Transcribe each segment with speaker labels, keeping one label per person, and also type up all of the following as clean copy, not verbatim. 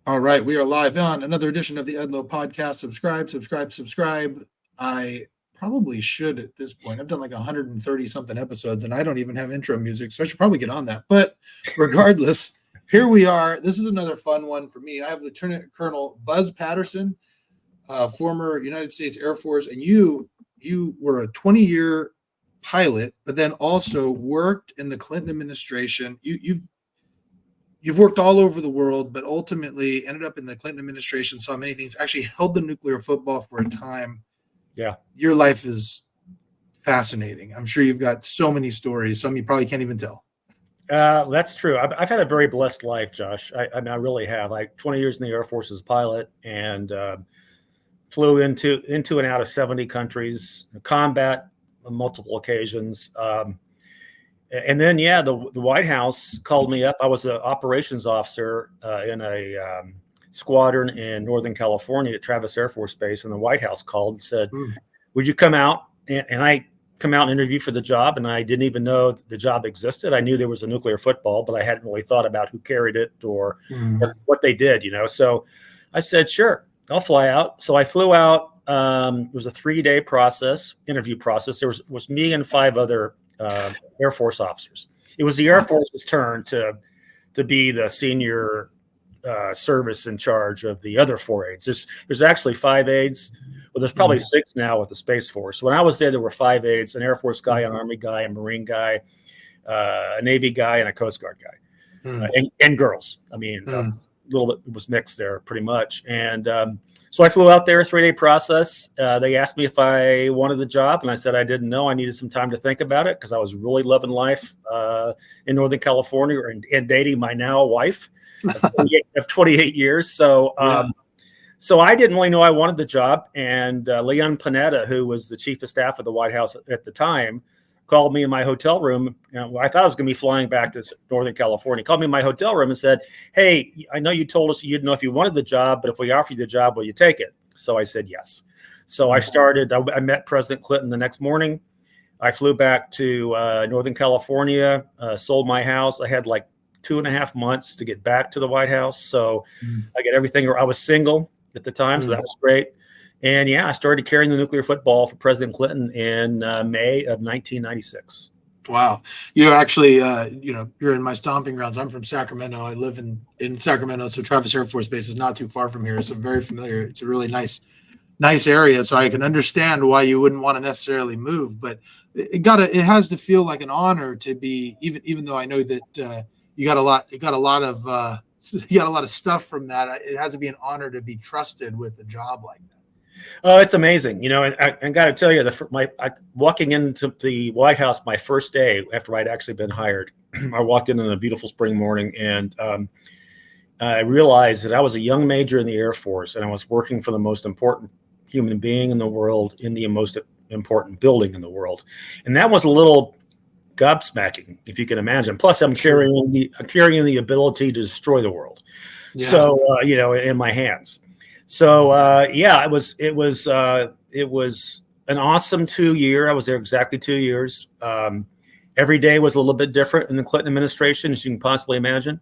Speaker 1: All right, we are live on another edition of the Edlow podcast. Subscribe. I probably should at this point. I've done like 130 something episodes and I don't even have intro music, so I should probably get on that. But regardless, here we are. This is another fun one for me. I have Lieutenant Colonel Buzz Patterson, former United States Air Force, and you were a 20-year pilot, but then also worked in the Clinton administration. You've worked all over the world, but ultimately ended up in the Clinton administration, saw many things, actually held the nuclear football for a time.
Speaker 2: Yeah.
Speaker 1: Your life is fascinating. I'm sure you've got so many stories, some you probably can't even tell.
Speaker 2: That's true. I've had a very blessed life, Josh. I really have. Like 20 years in the Air Force as a pilot and flew into and out of 70 countries, combat on multiple occasions. And then, the White House called me up. I was an operations officer in a squadron in Northern California at Travis Air Force Base. And the White House called and said, would you come out? And I come out and interview for the job. And I didn't even know the job existed. I knew there was a nuclear football, but I hadn't really thought about who carried it or what they did, So I said, sure, I'll fly out. So I flew out. It was a 3-day interview process. There was me and 5 other Air Force officers. It was the Air Force's turn to be the senior service in charge of the other 4 aides. There's actually 5 aides. Well, there's probably 6 now with the Space Force. When I was there were 5 aides: an Air Force guy, an Army guy, a Marine guy, a Navy guy, and a Coast Guard guy, and girls. I mean, a little bit was mixed there, pretty much. And so I flew out there, 3-day process. They asked me if I wanted the job, and I said I didn't know. I needed some time to think about it because I was really loving life in Northern California and dating my now wife of 28 years. So so I didn't really know I wanted the job. And Leon Panetta, who was the chief of staff of the White House at the time, called me in my hotel room. I thought I was going to be flying back to Northern California. He called me in my hotel room and said, hey, I know you told us you didn't know if you wanted the job, but if we offer you the job, will you take it? So I said yes. So I started. I met President Clinton the next morning. I flew back to Northern California, sold my house. I had like 2.5 months to get back to the White House. So I got everything. I was single at the time, so that was great. And I started carrying the nuclear football for President Clinton in May of 1996.
Speaker 1: Wow. You actually, you're in my stomping grounds. I'm from Sacramento. I live in Sacramento. So Travis Air Force Base is not too far from here. So I'm very familiar. It's a really nice area. So I can understand why you wouldn't want to necessarily move, but it has to feel like an honor to be, even though I know that you got a lot of stuff from that. It has to be an honor to be trusted with a job like that.
Speaker 2: Oh, it's amazing. And I got to tell you, walking into the White House my first day after I'd actually been hired, I walked in on a beautiful spring morning, and I realized that I was a young major in the Air Force, and I was working for the most important human being in the world in the most important building in the world. And that was a little gobsmacking, if you can imagine. Plus, I'm carrying the ability to destroy the world. Yeah. So, in my hands. So it was an awesome 2 year. I was there exactly 2 years. Every day was a little bit different in the Clinton administration, as you can possibly imagine.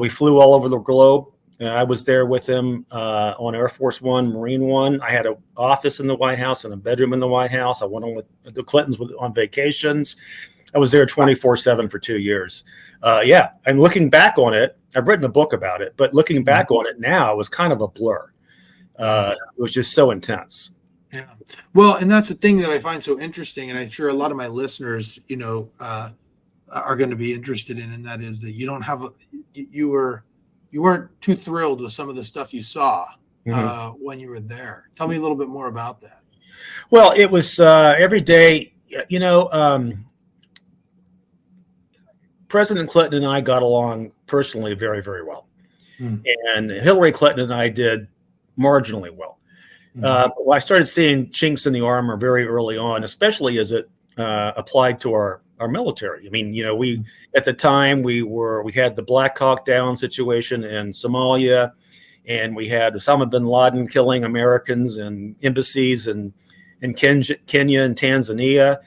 Speaker 2: We flew all over the globe. I was there with him on Air Force One, Marine One. I had an office in the White House and a bedroom in the White House. I went on with the Clintons on vacations. I was there 24/7 for 2 years. And looking back on it, I've written a book about it, but looking back on it now, it was kind of a blur. It was just so intense.
Speaker 1: Yeah. Well, and that's the thing that I find so interesting. And I'm sure a lot of my listeners, are going to be interested in, and that is that you weren't too thrilled with some of the stuff you saw when you were there. Tell me a little bit more about that.
Speaker 2: Well, it was every day, President Clinton and I got along personally very, very well. And Hillary Clinton and I did marginally well. I started seeing chinks in the armor very early on, especially as it applied to our military. I mean, we at the time we had the Black Hawk Down situation in Somalia, and we had Osama bin Laden killing Americans in embassies in Kenya and Tanzania.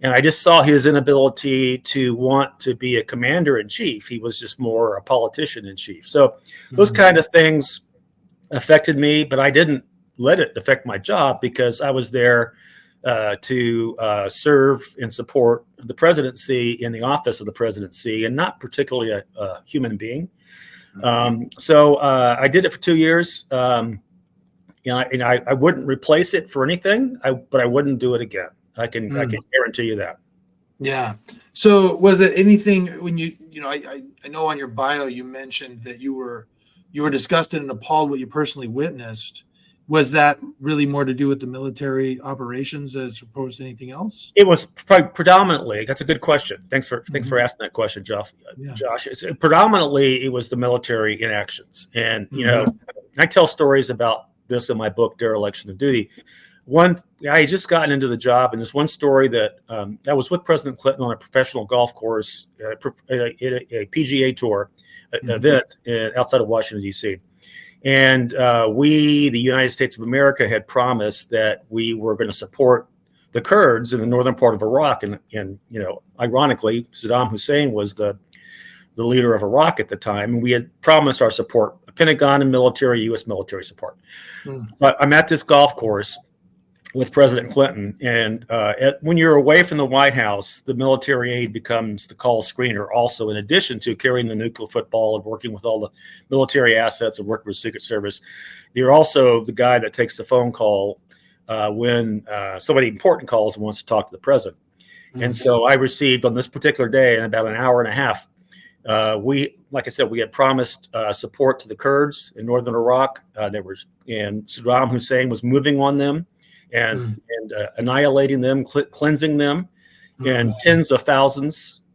Speaker 2: And I just saw his inability to want to be a commander in chief. He was just more a politician in chief. So those kind of things affected me, but I didn't let it affect my job because I was there to serve and support the presidency in the office of the presidency, and not particularly a human being. So I did it for 2 years. I wouldn't replace it for anything, but I wouldn't do it again. I can guarantee you that.
Speaker 1: Yeah. So was it anything when I know on your bio you mentioned that you were disgusted and appalled what you personally witnessed. Was that really more to do with the military operations as opposed to anything else?
Speaker 2: It was predominantly. That's a good question. Thanks for asking that question, Josh.
Speaker 1: Yeah.
Speaker 2: Josh, predominantly it was the military inactions, and I tell stories about this in my book, Dereliction of Duty. I had just gotten into the job, and there's one story that I was with President Clinton on a professional golf course, a PGA Tour event outside of Washington, D.C. And we, the United States of America, had promised that we were going to support the Kurds in the northern part of Iraq. And ironically, Saddam Hussein was the leader of Iraq at the time. And we had promised our support, Pentagon and U.S. military support. But I'm at this golf course with President Clinton. And when you're away from the White House, the military aide becomes the call screener also, in addition to carrying the nuclear football and working with all the military assets and working with Secret Service. You're also the guy that takes the phone call when somebody important calls and wants to talk to the president. And so I received on this particular day, in about an hour and a half, like I said, we had promised support to the Kurds in northern Iraq. And Saddam Hussein was moving on them and annihilating them, cleansing them, and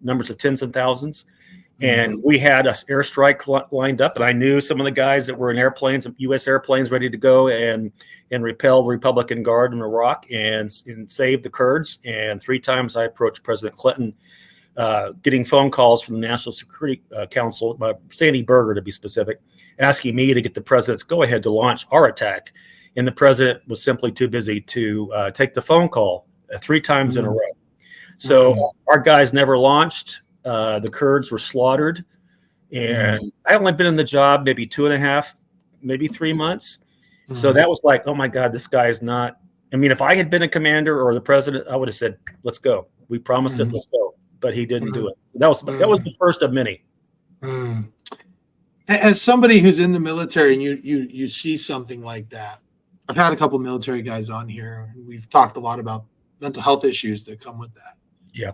Speaker 2: numbers of tens of thousands. And we had an airstrike lined up, and I knew some of the guys that were in airplanes, U.S. airplanes, ready to go and repel the Republican Guard in Iraq and save the Kurds. And 3 times I approached President Clinton, getting phone calls from the National Security Council, Sandy Berger to be specific, asking me to get the president's go-ahead to launch our attack. And the president was simply too busy to take the phone call 3 times in a row. So our guys never launched. The Kurds were slaughtered. And I only been in the job maybe 2.5, maybe 3 months. So that was like, oh my God, this guy is not. I mean, if I had been a commander or the president, I would have said, let's go. We promised it, let's go. But he didn't do it. That was the first of many.
Speaker 1: As somebody who's in the military and you see something like that, I've had a couple of military guys on here. We've talked a lot about mental health issues that come with that.
Speaker 2: Yeah.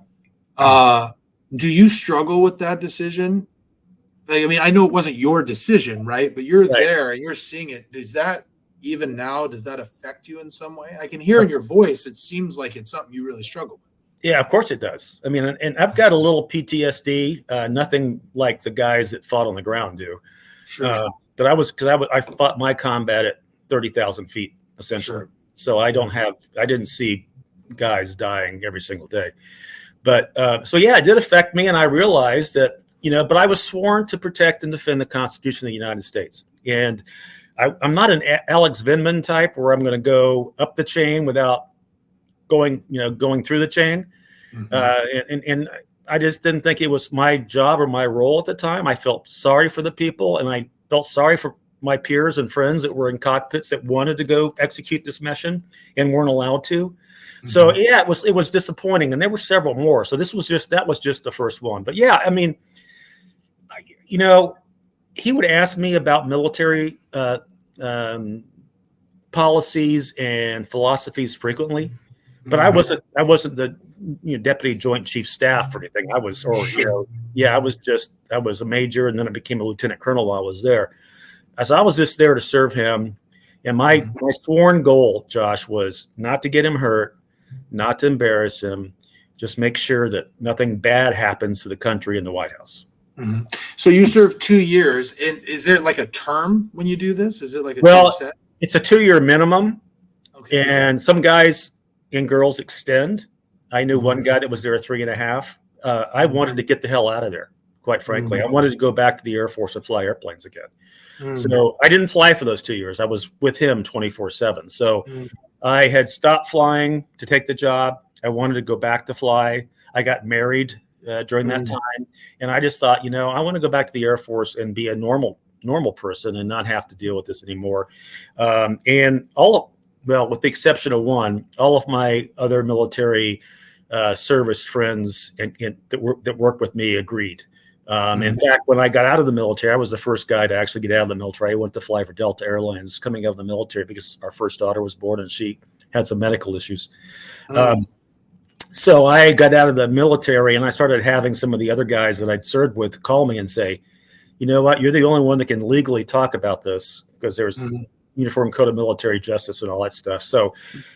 Speaker 1: Do you struggle with that decision? I mean, I know it wasn't your decision, right? But you're there and you're seeing it. Does that affect you in some way? I can hear in your voice, it seems like it's something you really struggle with.
Speaker 2: Yeah, of course it does. I mean, and I've got a little PTSD, nothing like the guys that fought on the ground do.
Speaker 1: Sure.
Speaker 2: But I fought my combat at 30,000 feet, essentially.
Speaker 1: Sure.
Speaker 2: So I didn't see guys dying every single day. But so yeah, it did affect me. And I realized that, but I was sworn to protect and defend the Constitution of the United States. And I'm not an Alex Vindman type where I'm going to go up the chain without going through the chain. And I just didn't think it was my job or my role at the time. I felt sorry for the people, and I felt sorry for my peers and friends that were in cockpits that wanted to go execute this mission and weren't allowed to. So yeah, it was disappointing, and there were several more. So that was just the first one. But yeah, I mean, he would ask me about military policies and philosophies frequently, but I wasn't the deputy joint chief staff or anything. I was a major, and then I became a lieutenant colonel while I was there. As I was just there to serve him, and my sworn goal, Josh, was not to get him hurt, not to embarrass him, just make sure that nothing bad happens to the country in the White House.
Speaker 1: So you served 2 years, and is there like a term when you do this? Is it like a term set?
Speaker 2: It's a 2-year minimum, and some guys and girls extend. I knew one guy that was there 3.5. I wanted to get the hell out of there, quite frankly. I wanted to go back to the Air Force and fly airplanes again. So I didn't fly for those 2 years. I was with him 24/7. So I had stopped flying to take the job. I wanted to go back to fly. I got married during that time, and I just thought, I want to go back to the Air Force and be a normal person and not have to deal with this anymore. And with the exception of one, all of my other military service friends that worked with me agreed. In fact, when I got out of the military, I was the first guy to actually get out of the military. I went to fly for Delta Airlines coming out of the military because our first daughter was born and she had some medical issues. So I got out of the military and I started having some of the other guys that I'd served with call me and say, you know what, you're the only one that can legally talk about this, because there's Uniform Code of Military Justice and all that stuff. So,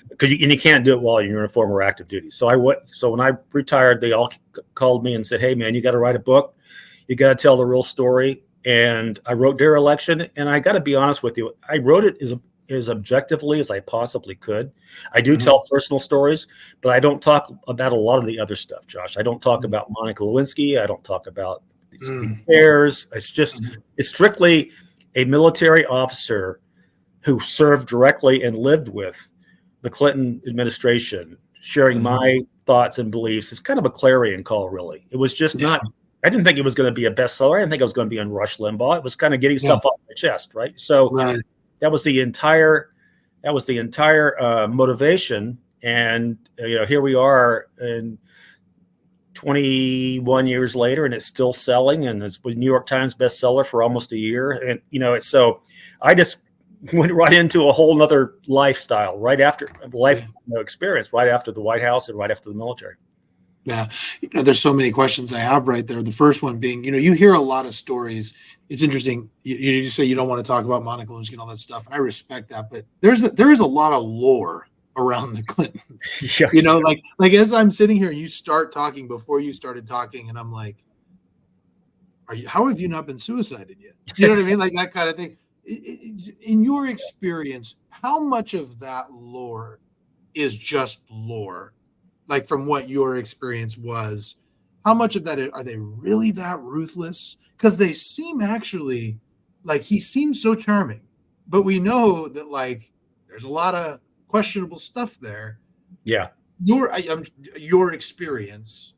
Speaker 2: because you can't do it while you're in uniform or active duty. So when I retired, they all called me and said, hey man, you got to write a book. You got to tell the real story. And I wrote Dereliction, and I got to be honest with you, I wrote it as objectively as I possibly could. I do tell personal stories, but I don't talk about a lot of the other stuff, Josh. I don't talk about Monica Lewinsky. I don't talk about these affairs. It's strictly a military officer who served directly and lived with the Clinton administration, sharing my thoughts and beliefs. It's kind of a clarion call, really. It was just not. I didn't think it was going to be a bestseller. I didn't think I was going to be on Rush Limbaugh. It was kind of getting stuff off my chest, right? So that was the entire motivation. And here we are, in 21 years later, and it's still selling, and it's a New York Times bestseller for almost a year. And so I just went right into a whole nother lifestyle right after experience, right after the White House and right after the military.
Speaker 1: Yeah. There's so many questions I have right there. The first one being, you hear a lot of stories. It's interesting. You say you don't want to talk about Monica Lewinsky and all that stuff. And I respect that, but there is a lot of lore around the Clintons, like as I'm sitting here and you start talking before you started talking, and I'm like, how have you not been suicided yet? You know what I mean? Like that kind of thing. In your experience, how much of that lore is just lore? Like from what your experience was, how much of that are they really that ruthless? Because they seem actually like he seems so charming, but we know that like there's a lot of questionable stuff there.
Speaker 2: Yeah.
Speaker 1: Your experience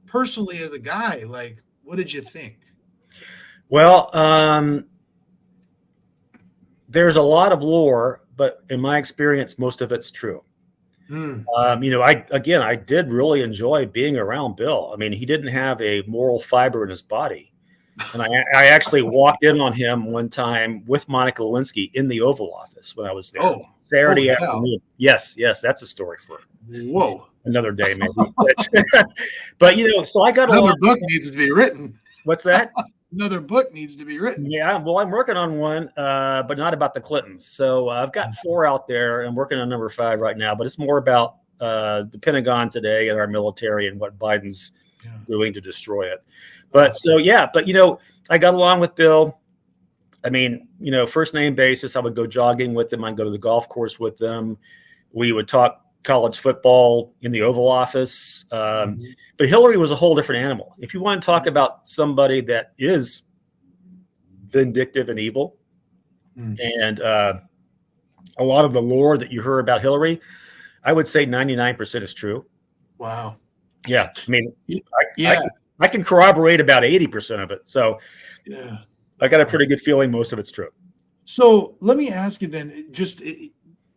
Speaker 1: personally as a guy, like what did you think?
Speaker 2: Well, there's a lot of lore, but in my experience, most of it's true. I did really enjoy being around Bill. I mean, he didn't have a moral fiber in his body. And I actually walked in on him one time with Monica Lewinsky in the Oval Office when I was there.
Speaker 1: Oh,
Speaker 2: Saturday afternoon. Yes, that's a story for another day, maybe. But so I got
Speaker 1: another book needs to be written.
Speaker 2: What's that?
Speaker 1: Another book needs to be written.
Speaker 2: Yeah, well, I'm working on one, but not about the Clintons. So I've got 4 out there. I'm working on number 5 right now, but it's more about the Pentagon today and our military and what Biden's doing to destroy it. But I got along with Bill. I mean, first name basis, I would go jogging with him. I'd go to the golf course with them. We would talk college football in the Oval Office. But Hillary was a whole different animal. If you want to talk about somebody that is vindictive and evil, and a lot of the lore that you heard about Hillary, I would say 99% is true.
Speaker 1: Wow.
Speaker 2: Yeah. I mean, I can corroborate about 80% of it. So I got a pretty good feeling most of it's true.
Speaker 1: So let me ask you then, just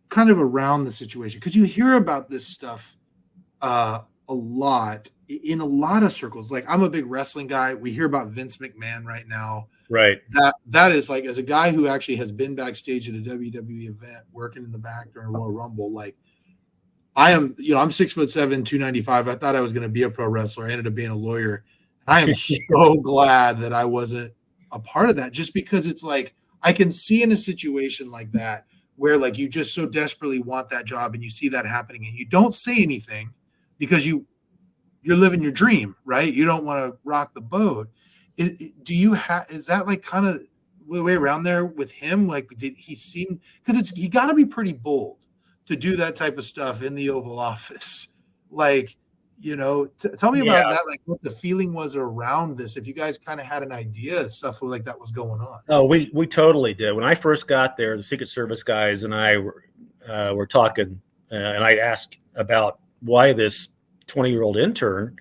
Speaker 1: kind of around the situation, because you hear about this stuff a lot in a lot of circles. Like I'm a big wrestling guy. We hear about Vince McMahon right now.
Speaker 2: Right.
Speaker 1: That is like, as a guy who actually has been backstage at a WWE event, working in the back during Royal Rumble, like I am, I'm 6'7", 295. I thought I was going to be a pro wrestler. I ended up being a lawyer. I am so glad that I wasn't a part of that, just because it's like, I can see in a situation like that where like you just so desperately want that job and you see that happening and you don't say anything because you're living your dream, right? You don't want to rock the boat. Is that like kind of the way around there with him? Like, did he seem, because he got to be pretty bold to do that type of stuff in the Oval Office. Like, tell me about that, like what the feeling was around this, if you guys kind of had an idea of stuff like that was going on.
Speaker 2: Oh, we totally did. When I first got there, the Secret Service guys and I were talking, and I asked about why this 20-year-old intern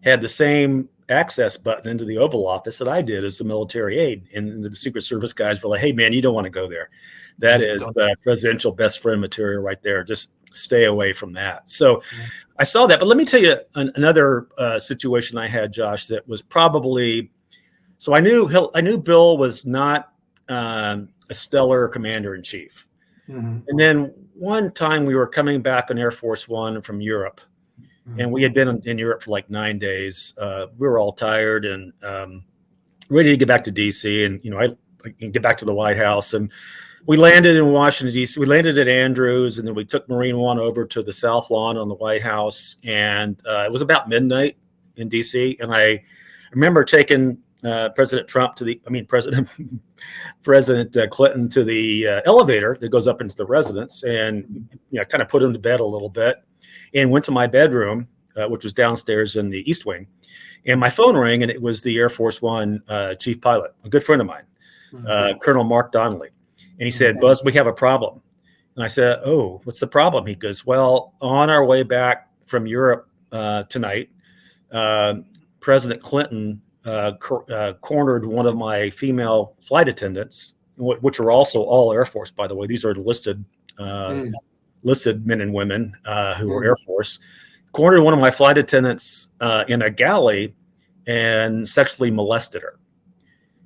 Speaker 2: had the same access button into the Oval Office that I did as a military aide. And the Secret Service guys were like, hey, man, you don't want to go there. That is presidential best friend material right there. Just stay away from that. So I saw that. But let me tell you another situation I had, Josh, that was probably, so I knew Bill was not a stellar commander in chief. Mm-hmm. And then one time we were coming back on Air Force One from Europe, and we had been in Europe for like 9 days. We were all tired and ready to get back to DC, and I can get back to the White House. And we landed in Washington D.C. We landed at Andrews, and then we took Marine One over to the South Lawn on the White House. And it was about midnight in D.C. And I remember taking President Clinton to the elevator that goes up into the residence, and kind of put him to bed a little bit, and went to my bedroom, which was downstairs in the East Wing, and my phone rang, and it was the Air Force One chief pilot, a good friend of mine, Colonel Mark Donnelly, and he said, "Buzz, we have a problem." And I said, "Oh, what's the problem?" He goes, "Well, on our way back from Europe tonight, President Clinton cornered one of my female flight attendants, which are also all Air Force, by the way. These are listed men and women who are Air Force. Cornered one of my flight attendants in a galley and sexually molested her."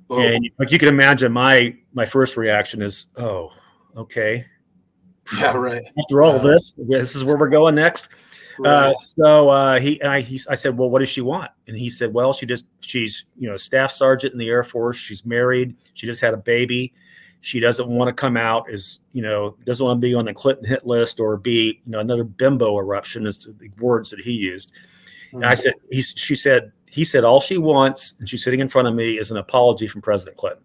Speaker 2: Oh. And like you can imagine, my first reaction is, "Oh, okay,
Speaker 1: yeah, right.
Speaker 2: After all this is where we're going next." Right. I said, "Well, what does she want?" And he said, "Well, she's staff sergeant in the Air Force. She's married. She just had a baby. She doesn't want to come out as, doesn't want to be on the Clinton hit list or be, another bimbo eruption," is the words that he used. Mm-hmm. And I said, he said, all she wants, and she's sitting in front of me, is an apology from President Clinton.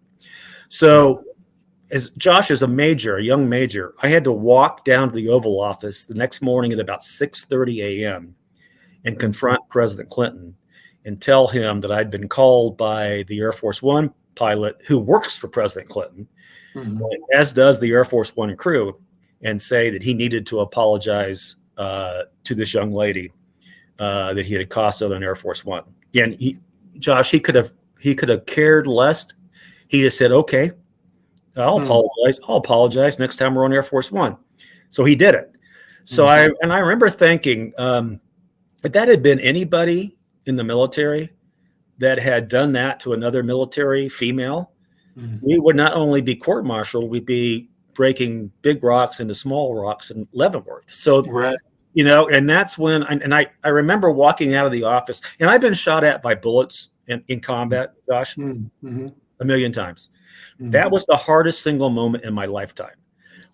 Speaker 2: So as Josh is a young major, I had to walk down to the Oval Office the next morning at about 6:30 a.m. and confront President Clinton and tell him that I'd been called by the Air Force One pilot who works for President Clinton, as does the Air Force One crew, and say that he needed to apologize to this young lady that he had accosted on Air Force One. And Josh, he could have cared less. He just said, "Okay, I'll apologize. I'll apologize next time we're on Air Force One." So he did it. So I remember thinking, if that had been anybody in the military that had done that to another military female, we would not only be court-martialed, we'd be breaking big rocks into small rocks in Leavenworth. So, right. And that's when, I remember walking out of the office, and I've been shot at by bullets in combat, Josh, a million times. That was the hardest single moment in my lifetime,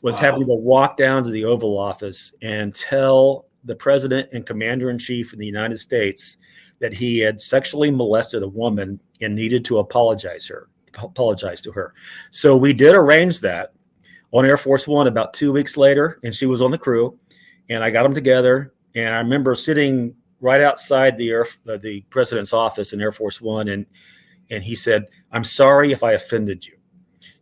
Speaker 2: was having to walk down to the Oval Office and tell the president and commander-in-chief in the United States that he had sexually molested a woman and needed to apologize to her. So we did arrange that on Air Force One about 2 weeks later, and she was on the crew, and I got them together. And I remember sitting right outside the president's office in Air Force One, and he said, "I'm sorry if I offended you."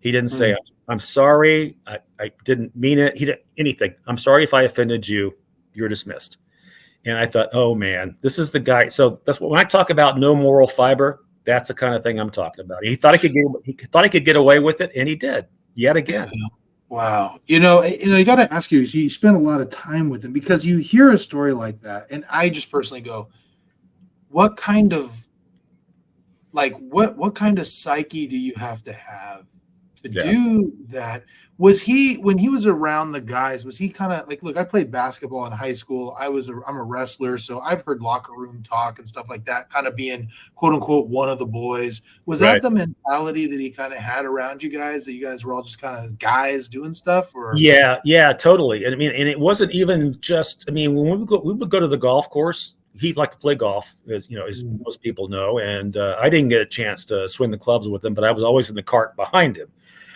Speaker 2: He didn't say, "I'm sorry, I didn't mean it." He didn't anything. "I'm sorry if I offended you. You're dismissed." And I thought, oh man, this is the guy. So that's when I talk about no moral fiber, that's the kind of thing I'm talking about. He thought he could get away with it, and he did yet again.
Speaker 1: Wow. You got to ask you, you spent a lot of time with him, because you hear a story like that, and I just personally go, what kind of psyche do you have to do that? Was he, when he was around the guys, was he kind of like, look, I played basketball in high school. I'm a wrestler, so I've heard locker room talk and stuff like that, kind of being quote unquote one of the boys. Was that the mentality that he kind of had around you guys, that you guys were all just kind of guys doing stuff? Or yeah, totally. And and it wasn't even just, when we would go to the golf course. He liked to play golf, as most people know, and I didn't get a chance to swing the clubs with him, but I was always in the cart behind him.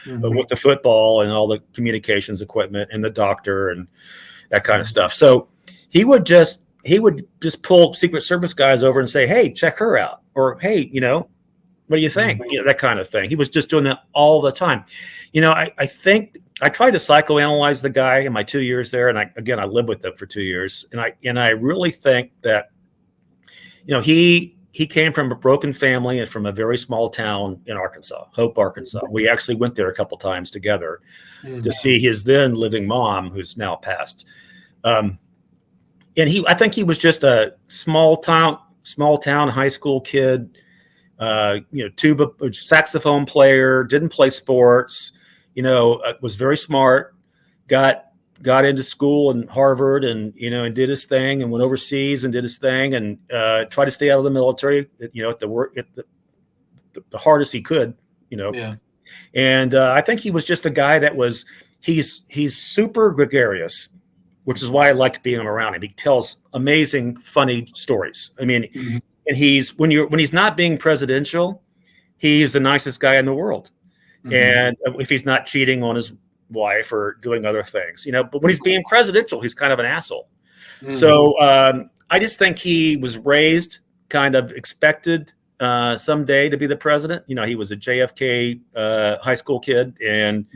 Speaker 1: But with the football and all the communications equipment and the doctor and that kind of stuff. So he would just pull Secret Service guys over and say, "Hey, check her out," or "Hey, what do you think?" That kind of thing. He was just doing that all the time. I think
Speaker 2: I tried to psychoanalyze the guy in my 2 years there, and I lived with him for 2 years, and I really think that, he came from a broken family and from a very small town in Arkansas, Hope, Arkansas. We actually went there a couple times together to see his then living mom, who's now passed. And I think he was just a small town high school kid, tuba saxophone player, didn't play sports, was very smart, got into school in Harvard and did his thing and went overseas and did his thing and tried to stay out of the military, at the hardest he could,
Speaker 1: Yeah.
Speaker 2: And I think he was just a guy that he's super gregarious, which is why I liked being around him. He tells amazing, funny stories. I mean, and when he's not being presidential, he's the nicest guy in the world. And if he's not cheating on his wife or doing other things, but when he's being presidential, he's kind of an asshole. So I just think he was raised, kind of expected someday to be the president. He was a JFK high school kid, and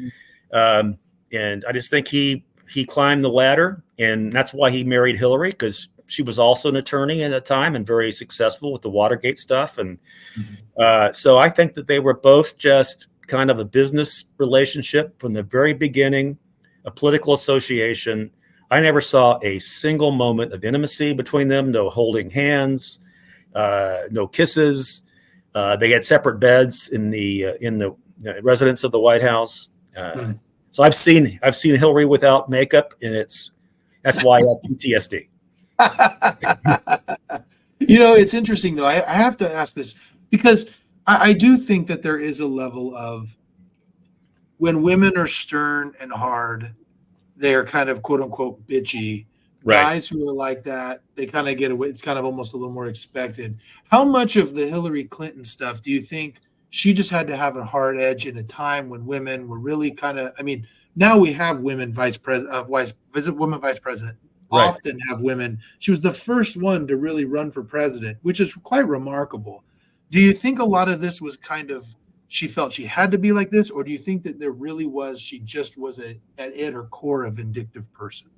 Speaker 2: I just think he climbed the ladder, and that's why he married Hillary, because she was also an attorney at the time and very successful with the Watergate stuff. And so I think that they were both just kind of a business relationship from the very beginning, a political association. I never saw a single moment of intimacy between them, no holding hands, no kisses. They had separate beds in the residence of the White House. So I've seen Hillary without makeup, and that's why I have PTSD.
Speaker 1: It's interesting though. I have to ask this because I do think that there is a level of when women are stern and hard, they're kind of quote unquote bitchy.
Speaker 2: Right.
Speaker 1: Guys who are like that, they kind of get away. It's kind of almost a little more expected. How much of the Hillary Clinton stuff do you think she just had to have a hard edge in a time when women were really kind of, now we have women vice president, women vice president,
Speaker 2: Right.
Speaker 1: often have women. She was the first one to really run for president, which is quite remarkable. Do you think a lot of this was kind of, she felt she had to be like this, or do you think that there really was, she just was at her core a vindictive person?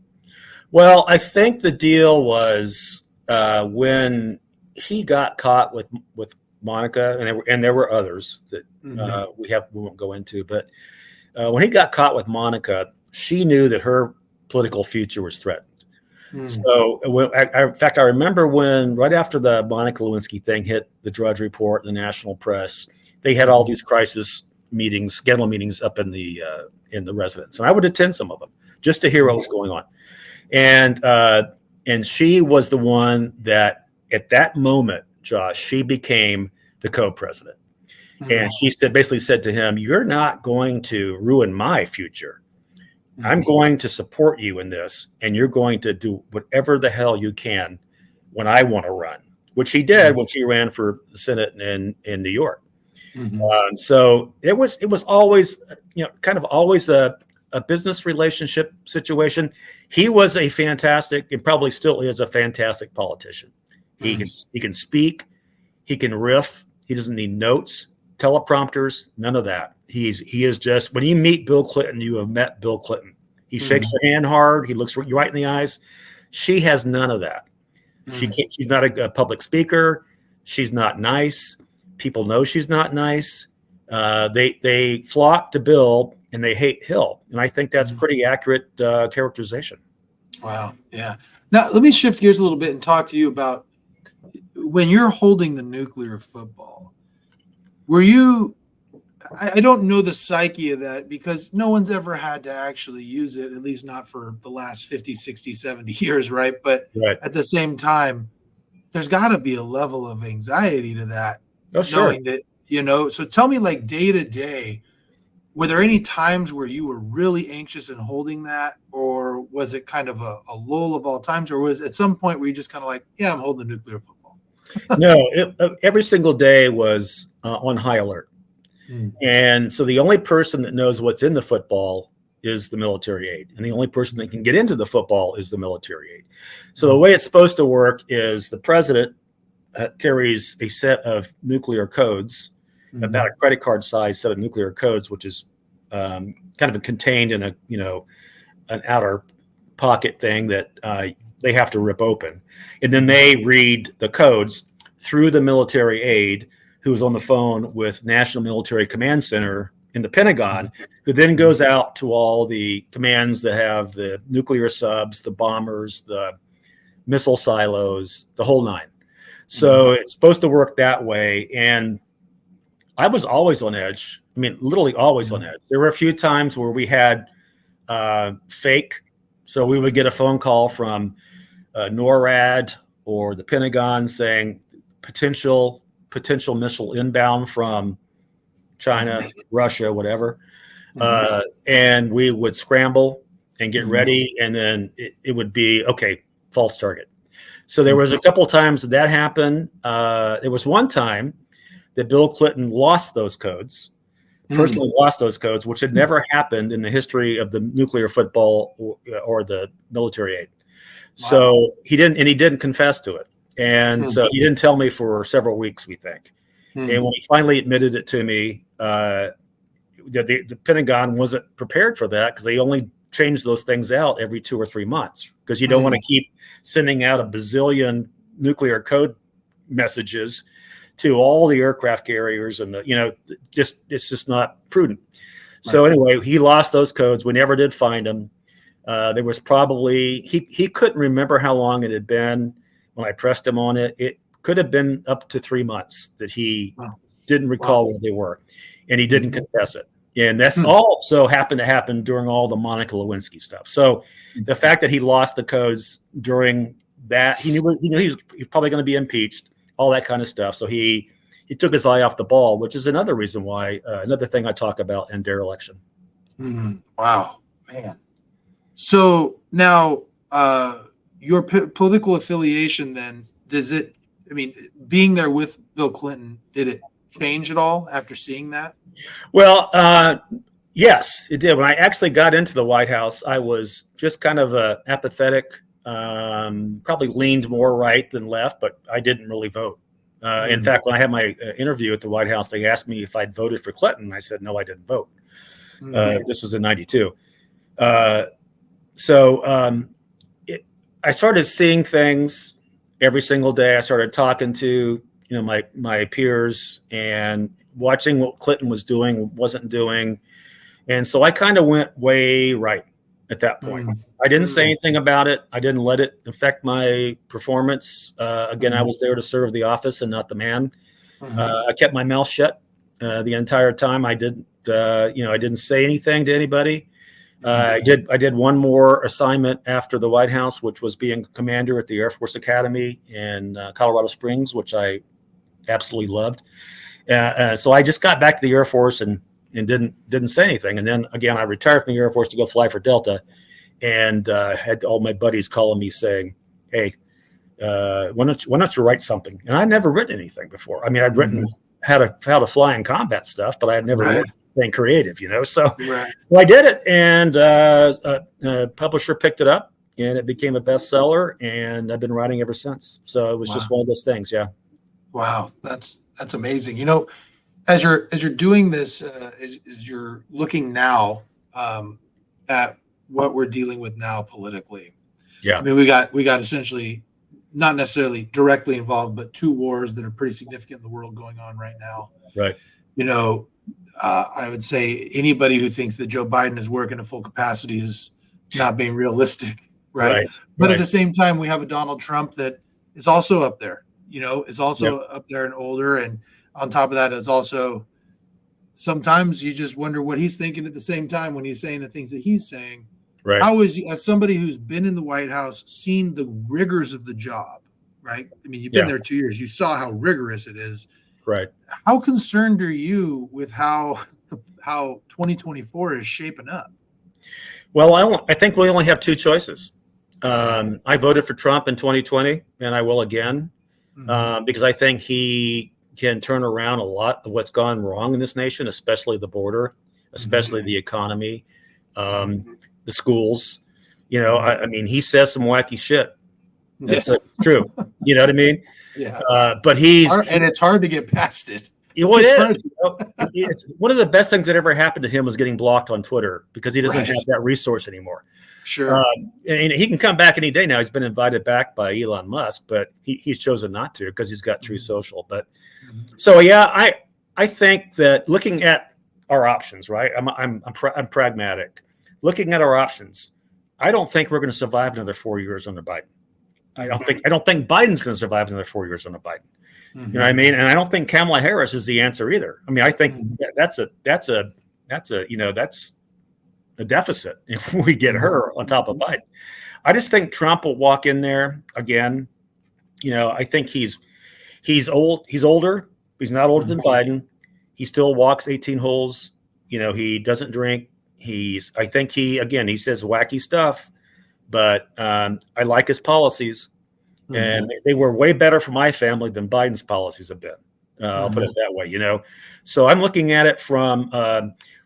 Speaker 2: Well, I think the deal was when he got caught with Monica, and there were others that we won't go into, but when he got caught with Monica, she knew that her political future was threatened. So, in fact, I remember when right after the Monica Lewinsky thing hit the Drudge Report and the national press, they had all these crisis meetings, scandal meetings up in the residence, and I would attend some of them just to hear what was going on. And she was the one that at that moment, Josh, she became the co-president. And she basically said to him, "You're not going to ruin my future. I'm going to support you in this, and you're going to do whatever the hell you can when I want to run," which he did when she ran for the Senate in New York. So it was always, kind of always a business relationship situation. He was a fantastic, and probably still is a fantastic politician. He can speak, he can riff. He doesn't need notes, teleprompters, none of that. He is just, when you meet Bill Clinton, you have met Bill Clinton. He shakes your hand hard. He looks you right in the eyes. She has none of that. She's not a public speaker. She's not nice. People know she's not nice. They flock to Bill and they hate Hill. And I think that's pretty accurate characterization.
Speaker 1: Wow. Yeah. Now, let me shift gears a little bit and talk to you about when you're holding the nuclear football. Were you, I don't know the psyche of that because no one's ever had to actually use it, at least not for the last 50, 60, 70 years, right? But at the same time, there's got to be a level of anxiety to that.
Speaker 2: Oh, sure.
Speaker 1: Knowing that, so tell me, like, day to day, were there any times where you were really anxious in holding that, or was it kind of a lull of all times, or was at some point where you just kind of like, yeah, I'm holding the nuclear football?
Speaker 2: No, every single day was on high alert. And so the only person that knows what's in the football is the military aide. And the only person that can get into the football is the military aide. So the way it's supposed to work is the president carries a set of nuclear codes, about a credit card size set of nuclear codes, which is kind of contained in an outer pocket thing that they have to rip open. And then they read the codes through the military aide who's on the phone with National Military Command Center in the Pentagon, who then goes out to all the commands that have the nuclear subs, the bombers, the missile silos, the whole nine. So it's supposed to work that way. And I was always on edge. I mean, literally always on edge. There were a few times where we had fake. So we would get a phone call from NORAD or the Pentagon saying potential missile inbound from China, Russia, whatever. And we would scramble and get ready. And then it would be, okay, false target. So there was a couple of times that happened. There was one time that Bill Clinton lost those codes, personally lost those codes, which had never happened in the history of the nuclear football or the military aid. Wow. So he didn't confess to it. And so he didn't tell me for several weeks, we think. And when he finally admitted it to me, the Pentagon wasn't prepared for that because they only change those things out every 2 or 3 months because you don't want to keep sending out a bazillion nuclear code messages to all the aircraft carriers and it's just not prudent. Right. So anyway, he lost those codes. We never did find them. There was probably he couldn't remember how long it had been when I pressed him on it. It could have been up to 3 months that he didn't recall where they were, and he didn't confess it. And that's also happened to happen during all the Monica Lewinsky stuff. So the fact that he lost the codes during that, he knew he was probably going to be impeached, all that kind of stuff. So he took his eye off the ball, which is another reason why, another thing I talk about in Dereliction.
Speaker 1: Wow, man. So now your political affiliation then, being there with Bill Clinton, did it change at all after seeing that?
Speaker 2: Well, yes, it did. When I actually got into the White House, I was just kind of apathetic, probably leaned more right than left, but I didn't really vote. In fact, when I had my interview at the White House, they asked me if I'd voted for Clinton. I said, no, I didn't vote. This was in 92. I started seeing things every single day. I started talking to my peers and watching what Clinton was doing, wasn't doing. And so I kind of went way right at that point. I didn't say anything about it. I didn't let it affect my performance. Again, I was there to serve the office and not the man. I kept my mouth shut the entire time. I didn't say anything to anybody. I did one more assignment after the White House, which was being commander at the Air Force Academy in Colorado Springs, which I absolutely loved. So I just got back to the Air Force and didn't say anything. And then again, I retired from the Air Force to go fly for Delta, and had all my buddies calling me saying, "Hey, why don't you write something?" And I'd never written anything before. I mean, I'd written how to fly in combat stuff, but I had never written anything creative, So well, I did it, and a publisher picked it up, and it became a bestseller, and I've been writing ever since. So it was just one of those things. Yeah.
Speaker 1: Wow, that's amazing. As you're doing this, as you're looking now at what we're dealing with now politically. Yeah, I mean, we got essentially not necessarily directly involved, but two wars that are pretty significant in the world going on right now.
Speaker 2: Right.
Speaker 1: I would say anybody who thinks that Joe Biden is working at full capacity is not being realistic, right? But at the same time, we have a Donald Trump that is also up there. Is also up there and older. And on top of that is also, sometimes you just wonder what he's thinking at the same time when he's saying the things that he's saying. Right. How is, as somebody who's been in the White House, seen the rigors of the job, right? I mean, you've been there 2 years. You saw how rigorous it is.
Speaker 2: Right.
Speaker 1: How concerned are you with how 2024 is shaping up?
Speaker 2: Well, I think we only have two choices. I voted for Trump in 2020, and I will again. Because I think he can turn around a lot of what's gone wrong in this nation, especially the border, especially the economy, the schools. I mean, he says some wacky shit. That's true. You know what I mean?
Speaker 1: Yeah.
Speaker 2: But
Speaker 1: and it's hard to get past it.
Speaker 2: It is. It's one of the best things that ever happened to him was getting blocked on Twitter because he doesn't have that resource anymore.
Speaker 1: Sure.
Speaker 2: And he can come back any day now. He's been invited back by Elon Musk, but he's chosen not to because he's got True Social. But so, yeah, I think that looking at our options, right? I'm pragmatic. Looking at our options, I don't think we're going to survive another 4 years under Biden. I don't think Biden's going to survive another 4 years under Biden. You know what I mean? And I don't think Kamala Harris is the answer either. I mean, I think that's a deficit if we get her on top of Biden. I just think Trump will walk in there again. I think he's old. He's older. He's not older than Biden. He still walks 18 holes. He doesn't drink. I think he says wacky stuff, but I like his policies. And they were way better for my family than Biden's policies have been. I'll put it that way, So I'm looking at it from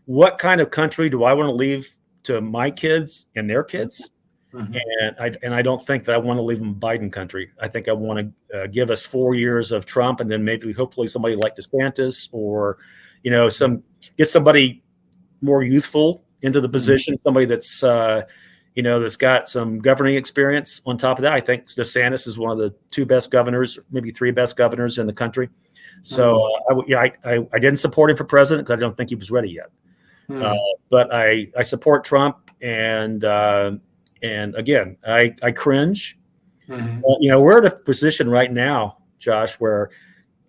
Speaker 2: what kind of country do I want to leave to my kids and their kids? And I don't think that I want to leave them Biden country. I think I want to give us 4 years of Trump, and then maybe hopefully somebody like DeSantis or get somebody more youthful into the position, somebody that's that's got some governing experience on top of that. I think DeSantis is one of the 2 best governors, maybe 3 best governors in the country. So I didn't support him for president because I don't think he was ready yet. But I support Trump, and again, I cringe. We're at a position right now, Josh, where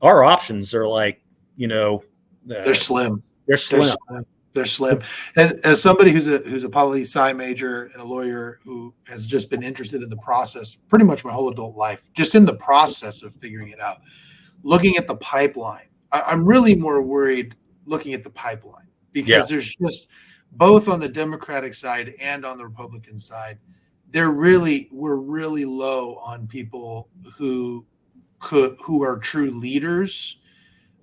Speaker 2: our options are like,
Speaker 1: they're slim.
Speaker 2: They're slim.
Speaker 1: As somebody who's a poli-sci major and a lawyer who has just been interested in the process pretty much my whole adult life, just in the process of figuring it out, looking at the pipeline, I'm really more worried looking at the pipeline because there's just both on the Democratic side and on the Republican side, we're really low on people who are true leaders.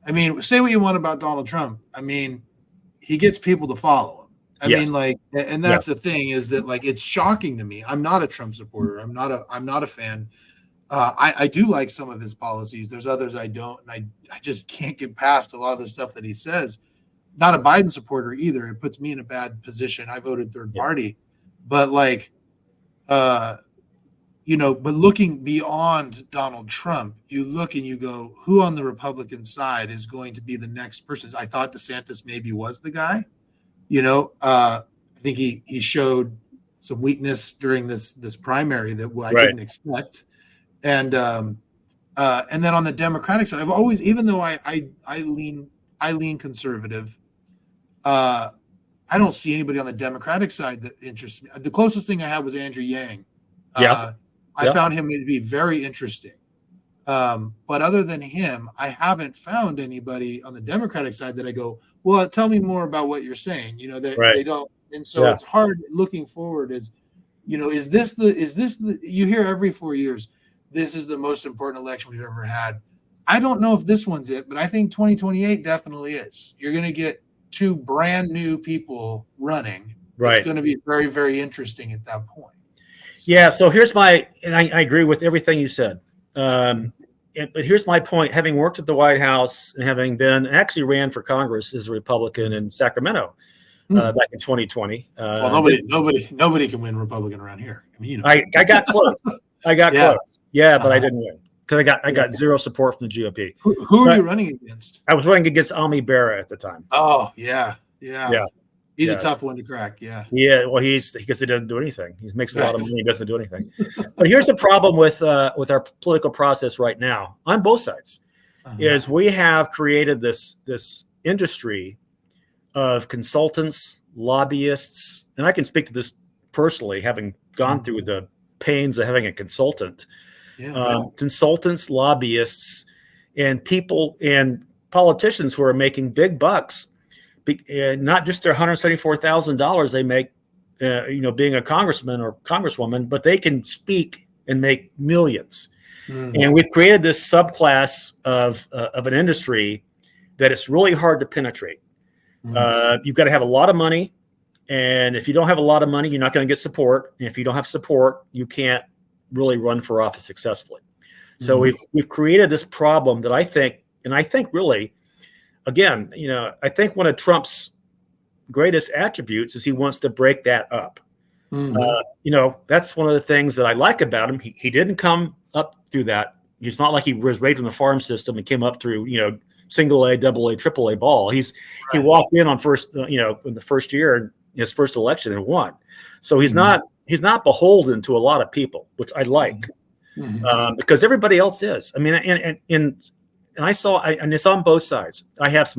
Speaker 1: I mean, say what you want about Donald Trump. I mean, he gets people to follow him. I mean, and that's the thing is that it's shocking to me. I'm not a Trump supporter. I'm not a fan. I do like some of his policies. There's others I don't, and I just can't get past a lot of the stuff that he says. Not a Biden supporter either. It puts me in a bad position. I voted third party, but but looking beyond Donald Trump, you look and you go, who on the side is going to be the next person? I thought DeSantis maybe was the guy. I think he showed some weakness during this primary that I didn't expect. And then on the Democratic side, I've always, even though I lean conservative, I don't see anybody on the Democratic side that interests me. The closest thing I had was Andrew Yang. I found him to be very interesting. But other than him, I haven't found anybody on the Democratic side that I go, well, tell me more about what you're saying. They don't. And so it's hard looking forward is this the, you hear every 4 years, this is the most important election we've ever had. I don't know if this one's it, but I think 2028 definitely is. You're going to get 2 brand new people running. Right. It's going to be very, very interesting at that point.
Speaker 2: Yeah. So here's and I agree with everything you said. But here's my point. Having worked at the White House and having actually ran for Congress as a Republican in Sacramento back in 2020.
Speaker 1: Well, nobody can win Republican around here. I mean,
Speaker 2: I got close. Close. Yeah, but I didn't win because I got zero support from the GOP.
Speaker 1: Who are you running against?
Speaker 2: I was running against Ami Bera at the time.
Speaker 1: Oh, yeah. He's a tough one to crack. Yeah.
Speaker 2: Yeah. Well, because he doesn't do anything. He makes a lot of money. He doesn't do anything. But here's the problem with our political process right now on both sides is we have created this industry of consultants, lobbyists, and I can speak to this personally, having gone through the pains of having a consultant, consultants, lobbyists, and people and politicians who are making big bucks. Not just their $174,000 they make, being a congressman or congresswoman, but they can speak and make millions. And we've created this subclass of an industry that it's really hard to penetrate. You've got to have a lot of money, and if you don't have a lot of money, you're not going to get support. And if you don't have support, you can't really run for office successfully. So we've created this problem that I think really again, I think one of Trump's greatest attributes is he wants to break that up. That's one of the things that I like about him. He didn't come up through that. It's not like he was raised in the farm system and came up through, single A, double A, triple A ball. He walked in on first, in the first year in his first election and won. So he's not beholden to a lot of people, which I like, because everybody else is. I mean, and it's on both sides. I have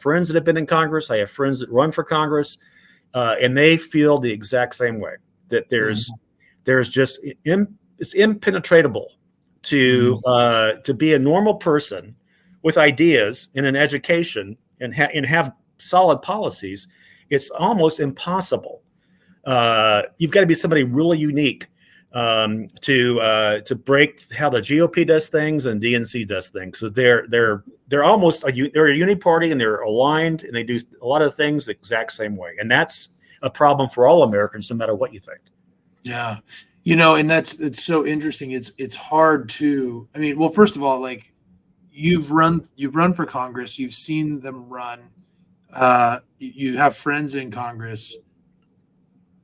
Speaker 2: friends that have been in Congress. I have friends that run for Congress, and they feel the exact same way, that there's just it's impenetrable to be a normal person with ideas and an education and have solid policies. It's almost impossible. You've got to be somebody really unique to break how the GOP does things and DNC does things. So they're almost they're a uni party, and they're aligned, and they do a lot of things the exact same way. And that's a problem for all Americans, no matter what you think.
Speaker 1: Yeah. And it's so interesting. It's hard to, well, first of all, like you've run for Congress, you've seen them run, you have friends in Congress.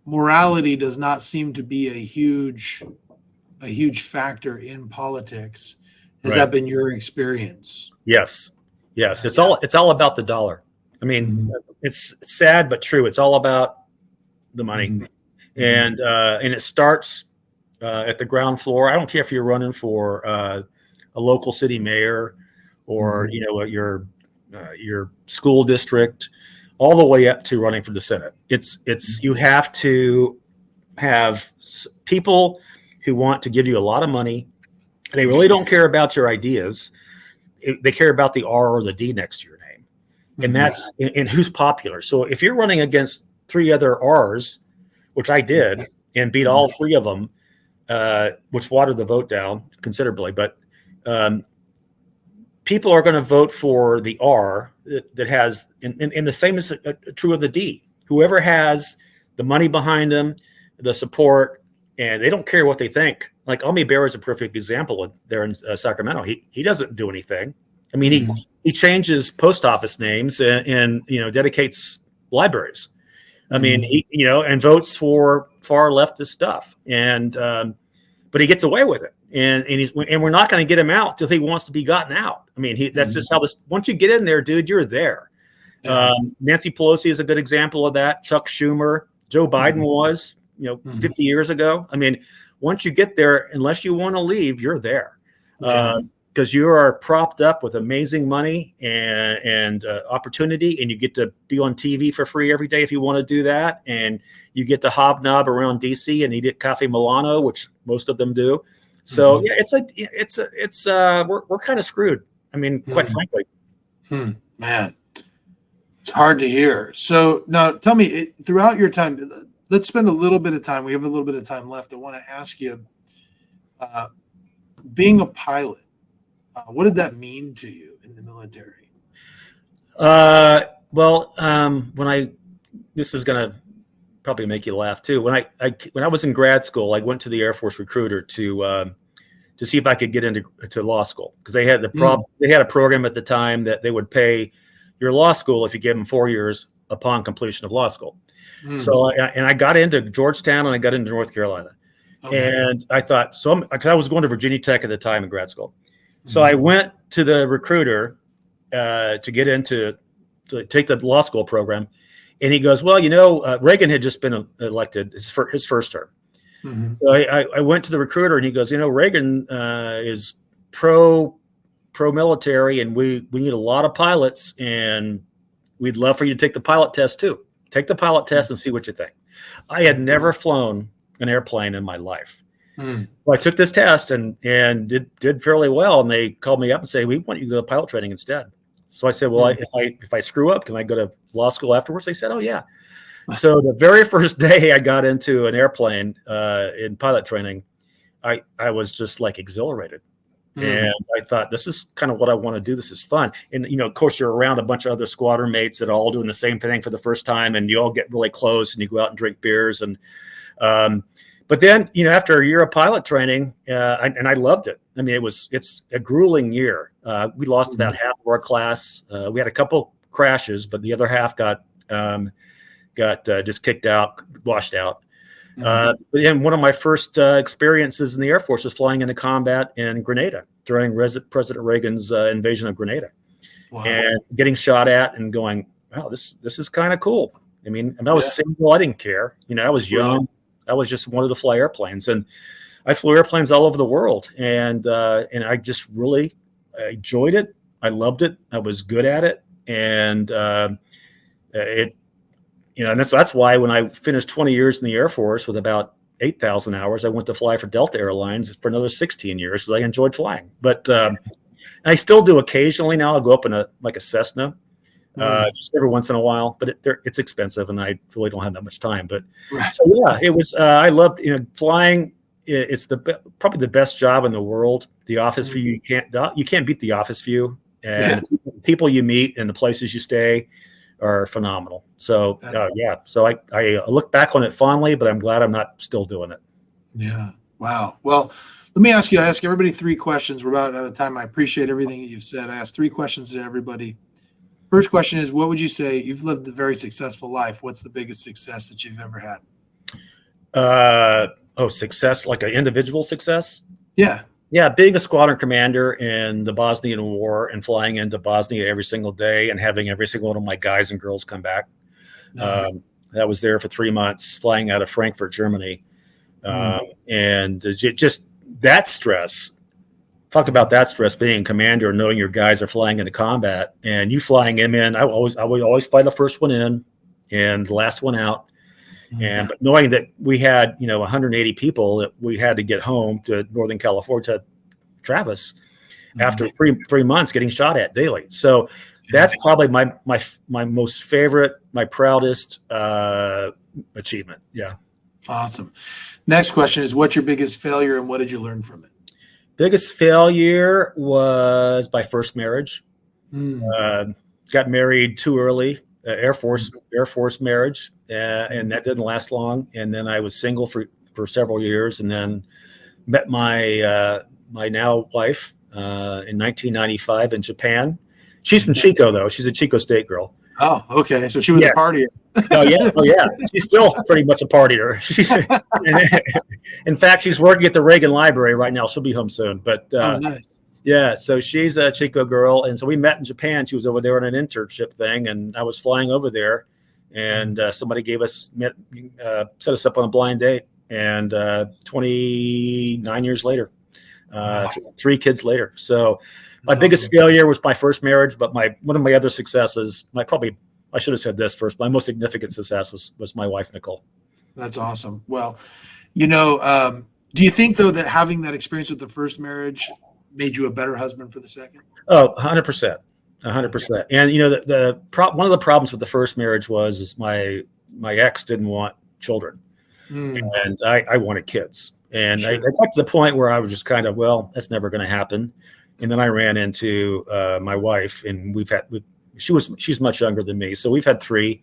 Speaker 1: Morality does not seem to be a huge factor in politics. Has that been your experience?
Speaker 2: Yes. It's all about the dollar. It's sad but true. It's all about the money, and it starts at the ground floor. I don't care if you're running for a local city mayor or your school district, all the way up to running for the Senate. You have to have people who want to give you a lot of money. And they really don't care about your ideas. They care about the R or the D next to your name. And that's and who's popular. So if you're running against 3 other R's, which I did, and beat all 3 of them, which watered the vote down considerably, but people are going to vote for the R that has, and the same is true of the D. Whoever has the money behind them, the support, and they don't care what they think. Like Ami Bear is a perfect example there in Sacramento. He doesn't do anything. He changes post office names and dedicates libraries. And votes for far leftist stuff. But he gets away with it. And we're not going to get him out till he wants to be gotten out. That's just how this. Once you get in there, dude, you're there. Nancy Pelosi is a good example of that. Chuck Schumer, Joe Biden was, 50 years ago. Once you get there, unless you want to leave, you're there, because you are propped up with amazing money and opportunity, and you get to be on TV for free every day if you want to do that, and you get to hobnob around DC and eat at Cafe Milano, which most of them do. So we're kind of screwed. Quite frankly.
Speaker 1: Man, it's hard to hear. So now tell me, throughout your time, let's spend a little bit of time. We have a little bit of time left. I want to ask you, being a pilot, what did that mean to you in the military?
Speaker 2: This is going to probably make you laugh too. When I was in grad school, I went to the Air Force recruiter to see if I could get into law school, because they had they had a program at the time that they would pay your law school if you gave them 4 years upon completion of law school. So I got into Georgetown and I got into North Carolina, and I thought because I was going to Virginia Tech at the time in grad school. So I went to the recruiter to take the law school program. And he goes, well, Reagan had just been elected his first term. So I went to the recruiter and he goes, Reagan is pro-military, and we need a lot of pilots, and we'd love for you to take the pilot test too. Take the pilot test and see what you think. I had never flown an airplane in my life. Well, I took this test and did fairly well, and they called me up and said, we want you to go to pilot training instead. So I said, well, if I screw up, can I go to law school afterwards? They said, oh yeah. So the very first day I got into an airplane in pilot training, I was just like exhilarated. And I thought, this is kind of what I want to do. This is fun. And, of course, you're around a bunch of other squadron mates that are all doing the same thing for the first time, and you all get really close and you go out and drink beers. But But then, after a year of pilot training, I loved it. I mean, it's a grueling year. We lost about half of our class. We had a couple crashes, but the other half got just kicked out, washed out. But then one of my first experiences in the Air Force was flying into combat in Grenada during President Reagan's invasion of Grenada.
Speaker 1: Wow.
Speaker 2: And getting shot at and going, wow, this is kind of cool. I mean, I was single. I didn't care. I was young. I was just wanted to fly airplanes, and I flew airplanes all over the world. And I just really enjoyed it. I loved it. I was good at it. And and that's why when I finished 20 years in the Air Force with about 8,000 hours, I went to fly for Delta Airlines for another 16 years because I enjoyed flying. But I still do occasionally now. I'll go up in a Cessna just every once in a while, but it's expensive and I really don't have that much time. But so yeah, it was, I loved, flying. It's probably the best job in the world. The office view, you can't beat the office view, and people you meet and the places you stay are phenomenal. So so I look back on it fondly, but I'm glad I'm not still doing it.
Speaker 1: Yeah. Wow. Well, let me ask you, I ask everybody 3 questions. We're about out of time. I appreciate everything that you've said. I asked 3 questions to everybody. First question is, what would you say? You've lived a very successful life. What's the biggest success that you've ever had?
Speaker 2: Success, like an individual success?
Speaker 1: Yeah.
Speaker 2: Yeah, being a squadron commander in the Bosnian War and flying into Bosnia every single day and having every single one of my guys and girls come back. I was there for 3 months, flying out of Frankfurt, Germany. And just that stress. Talk about that stress, being a commander, knowing your guys are flying into combat and you flying them in. I would always fly the first one in and the last one out. But knowing that we had, 180 people that we had to get home to Northern California, to Travis, after three months getting shot at daily. So that's probably my most favorite, my proudest achievement. Yeah.
Speaker 1: Awesome. Next question is, what's your biggest failure and what did you learn from it?
Speaker 2: Biggest failure was my first marriage. Got married too early, Air Force marriage, and that didn't last long. And then I was single for several years, and then met my now wife in 1995 in Japan. She's from Chico, though. She's a Chico State girl.
Speaker 1: Oh, okay. So she was a partier.
Speaker 2: Oh yeah. She's still pretty much a partier. In fact, she's working at the Reagan Library right now. She'll be home soon. But
Speaker 1: nice.
Speaker 2: Yeah, so she's a Chico girl, and so we met in Japan. She was over there on an internship thing, and I was flying over there, and somebody set us up on a blind date, and 29 years later, 3 kids later. So my biggest failure was my first marriage, but one of my other successes, I should have said this first. My most significant success was my wife, Nicole.
Speaker 1: That's awesome. Well, do you think, though, that having that experience with the first marriage made you a better husband for the second?
Speaker 2: Oh, 100%. 100%. And, one of the problems with the first marriage was my ex didn't want children. And I wanted kids. And I got to the point where I was just kind of, well, that's never going to happen. And then I ran into my wife, and she's much younger than me. So we've had 3.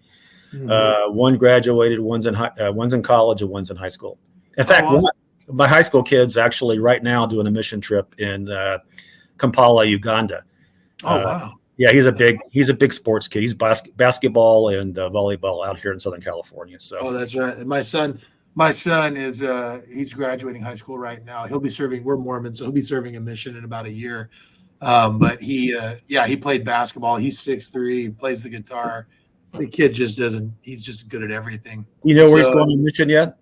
Speaker 2: One graduated, one's in college, and one's in high school. In fact, my high school kid's actually right now doing a mission trip in Kampala, Uganda.
Speaker 1: Oh, wow.
Speaker 2: Yeah, he's a big sports kid. He's basketball and volleyball out here in Southern California. So.
Speaker 1: Oh, that's right. And my son is he's graduating high school right now. He'll be serving. We're Mormons, so he'll be serving a mission in about a year. But he played basketball. He's 6'3", he plays the guitar. The kid just doesn't. He's just good at everything. You know
Speaker 2: where he's going on mission yet?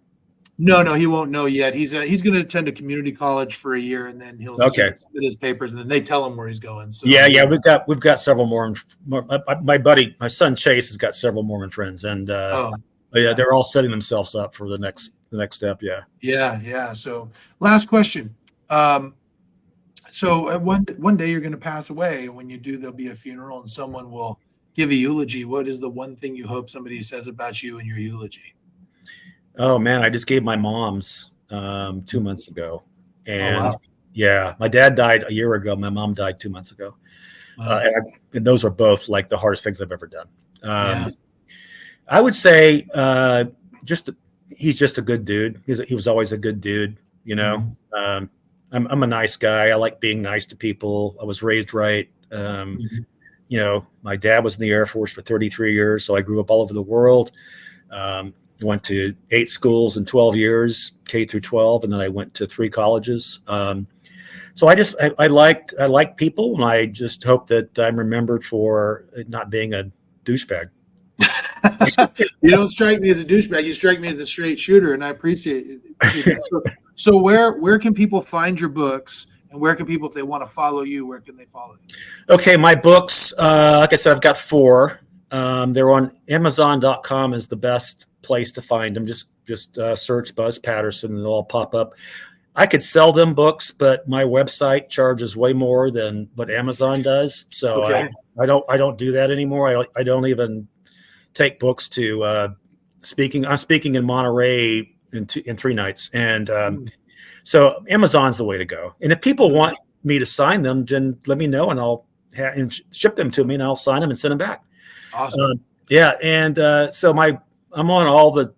Speaker 1: No, he won't know yet. He's going to attend a community college for a year, and then he'll submit his papers, and then they tell him where he's going. So
Speaker 2: we've got several Mormon. My son Chase has got several Mormon friends, and they're all setting themselves up for the next step.
Speaker 1: Yeah. So last question. So one day you're going to pass away, and when you do, there'll be a funeral, and someone will give a eulogy. What is the one thing you hope somebody says about you in your eulogy?
Speaker 2: Oh man, I just gave my mom's 2 months ago, and my dad died a year ago. My mom died 2 months ago, and those are both like the hardest things I've ever done. I would say just he's just a good dude. He was always a good dude, you know.
Speaker 1: Mhm.
Speaker 2: I'm a nice guy. I like being nice to people. I was raised right.
Speaker 1: Mhm.
Speaker 2: You know, my dad was in the Air Force for 33 years, so I grew up all over the world. Went to 8 schools in 12 years, K through 12, and then I went to 3 colleges. So I like people, and I just hope that I'm remembered for not being a douchebag.
Speaker 1: You don't strike me as a douchebag. You strike me as a straight shooter, and I appreciate that. So where can people find your books, and where can people, if they want to follow you, where can they follow you?
Speaker 2: Okay, my books, like I said, I've got 4. They're on Amazon.com is the best place to find them. Just search Buzz Patterson, and they'll all pop up. I could sell them books, but my website charges way more than what Amazon does. So
Speaker 1: Okay.
Speaker 2: I don't do that anymore. I don't even take books to speaking. I'm speaking in Monterey in 3 nights, and so Amazon's the way to go. And if people want me to sign them, then let me know, and I'll ship them to me, and I'll sign them and send them back.
Speaker 1: Awesome.
Speaker 2: Yeah, and so I'm on all the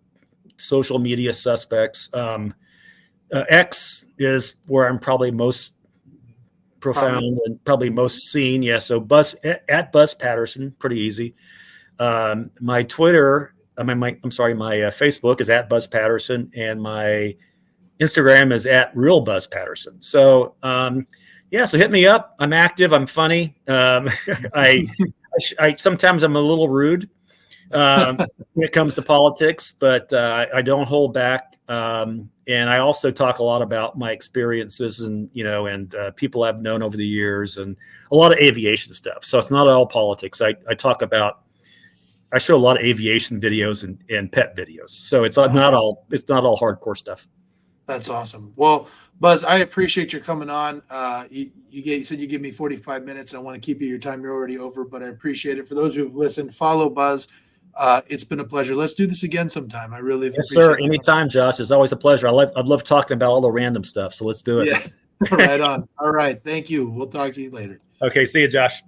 Speaker 2: social media suspects. X is where I'm probably most profound and probably most seen. Yeah, so at Buzz Patterson, pretty easy. My Twitter, my Facebook is at Buzz Patterson, and my Instagram is at Real Buzz Patterson. So so hit me up. I'm active. I'm funny. I sometimes I'm a little rude when it comes to politics, but I don't hold back. And I also talk a lot about my experiences and people I've known over the years, and a lot of aviation stuff. So it's not all politics. I show a lot of aviation videos and pet videos. So it's not all hardcore stuff.
Speaker 1: That's awesome. Well, Buzz, I appreciate your coming on. You said you give me 45 minutes. I want to keep you your time. You're already over, but I appreciate it. For those who have listened, follow Buzz. It's been a pleasure. Let's do this again sometime. I really appreciate it.
Speaker 2: Yes, sir. Anytime, Josh. It's always a pleasure. I love talking about all the random stuff. So let's do it.
Speaker 1: Yeah. Right on. All right. Thank you. We'll talk to you later.
Speaker 2: Okay. See you, Josh.